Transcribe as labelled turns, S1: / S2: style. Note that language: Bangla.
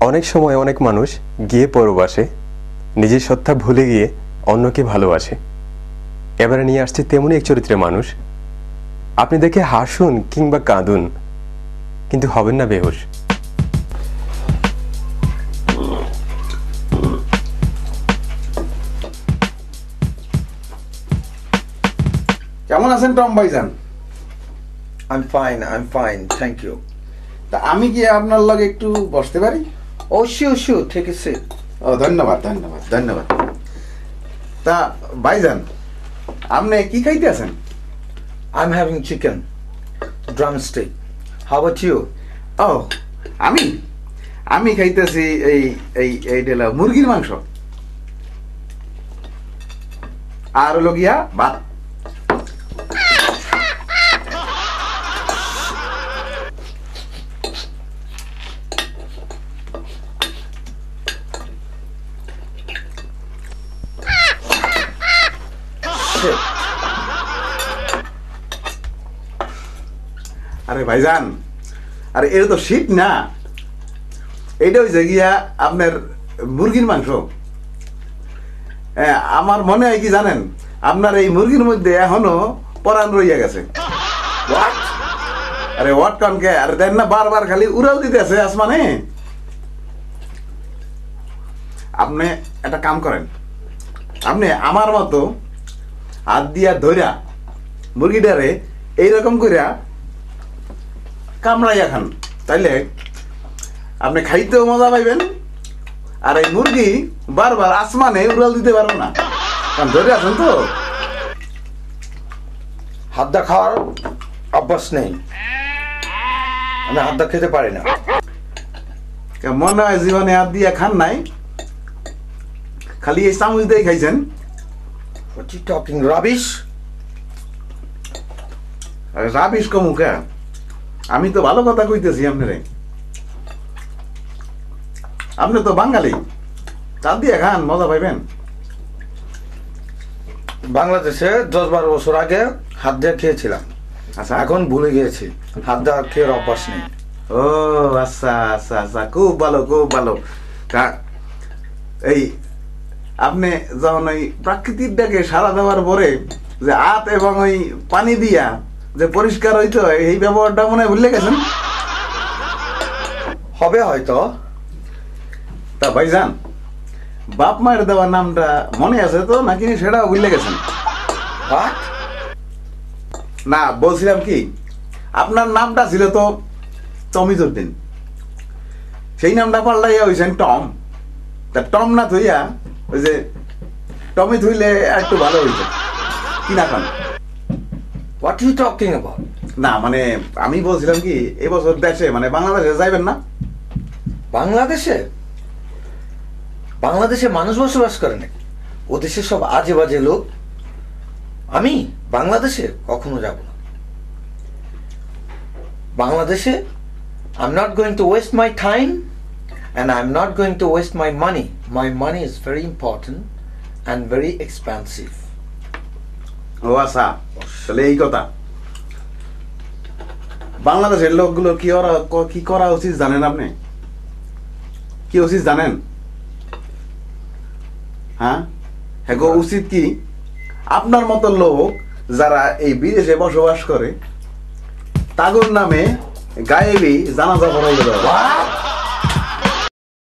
S1: অনেক সময় অনেক মানুষ গিয়ে পরবাসে নিজের সত্তা ভুলে গিয়ে অন্যকে ভালোবাসে। এবারে নিয়ে আসছে তেমনই এক চরিত্রের মানুষ। আপনি দেখে হাসুন কিংবা কাঁদুন, কিন্তু হবেন না বেহুশ।
S2: কেমন আছেন টম ভাইজান?
S3: I'm fine, thank you.
S2: তা আমি কি আপনার লগে একটু বসতে পারি?
S3: Oh, sure, take a seat.
S2: ও ধন্যবাদ। তা ভাইজান, আপনি কি খাইতে আছেন?
S3: I'm having chicken, drumstick. How about you?
S2: ও আমি খাইতেছি এইটা মুরগির মাংস আর হলো গিয়া ভাত। আরে ভাইজান, আরে এটা তো শীত না, এইটা হচ্ছে গিয়া আপনার মুরগির মাংস। আমার মনে হয় কি জানেন, আপনার এই মুরগির মধ্যে এখনো পরাণ রইয়া গেছে। আরে হোয়াট কনকে, আরে দেন না বারবার খালি উড়াল দিতে আছে আসমানে। আপনি একটা কাম করেন, আপনি আমার মতো হাত দিয়া ধইরা মুরগিটারে এইরকম কইরা কামড়াইয়া খান, তাইলে আপনি খাইতেও মজা পাইবেন, আর এই মুরগি বারবার আসমানে উড়াল দিতে পারবো না, কারণ ধরে আছেন তো।
S3: হাতটা খাওয়ার অভ্যাস নেই, আমি হাতটা খেতে পারি না।
S2: মনে হয় জীবনে হাত দিয়া খান নাই, খালি এই চামচ দিয়ে খাইছেন।
S3: What you talking rubbish?
S2: Rubbish কমুকা, আমি তো ভালো কথা কইতেছি আপনারে। আপনি তো বাঙালি, চাল দিয়ে খান, মজা পাইবেন।
S3: বাংলাদেশে 10-12 বছর আগে হাত দিয়ে খেয়েছিলাম,
S2: আচ্ছা,
S3: এখন ভুলে গিয়েছি, হাত দেওয়ার খেয়ে অভ্যাস নেই।
S2: ও আচ্ছা, খুব ভালো। তা এই আপনি যখন ওই প্রাকৃতিক ডাকে সারা দেওয়ার পরে যে হাত এবং ওই পানি দিয়া যে পরিষ্কার হইতো, এই ব্যবহারটা মনে হয় ভুলে গেছেন।
S3: হবে হয়তো।
S2: তা ভাইজান, বাপ মায়ের দেওয়ার নামটা মনে আছে তো নাকি সেটাও ভুলে গেছেন?
S3: What?
S2: না, বলছিলাম কি, আপনার নামটা ছিল তো টমিজুদ্দিন, সেই নামটা পাল্টাইয়া হয়েছেন টম। তা টম না থইয়া ওই যে টমি থইলে একটু ভালো হইতো কি না খান?
S3: What are you talking about?
S2: না মানে আমি বলছিলাম কি, এবছর দেশে মানে বাংলাদেশে যাইবেন না?
S3: বাংলাদেশে মানুষ বসবাস করে নাকি? ও দেশে সব আজে বাজে লোক। আমি বাংলাদেশে কখনো যাব না। বাংলাদেশে I'm not going to waste my time and I'm not going to waste my money. My money is very important and very expensive.
S2: ও আচ্ছা, তাহলে এই কথা। বাংলাদেশের লোকগুলো কি করা উচিত জানেন আপনি? কি উচিত জানেন? হ্যাঁ, উচিত কি, আপনার মতো লোক যারা এই বিদেশে বসবাস করে তাদের নামে গায়েবী জানাজা পড়াই গেল।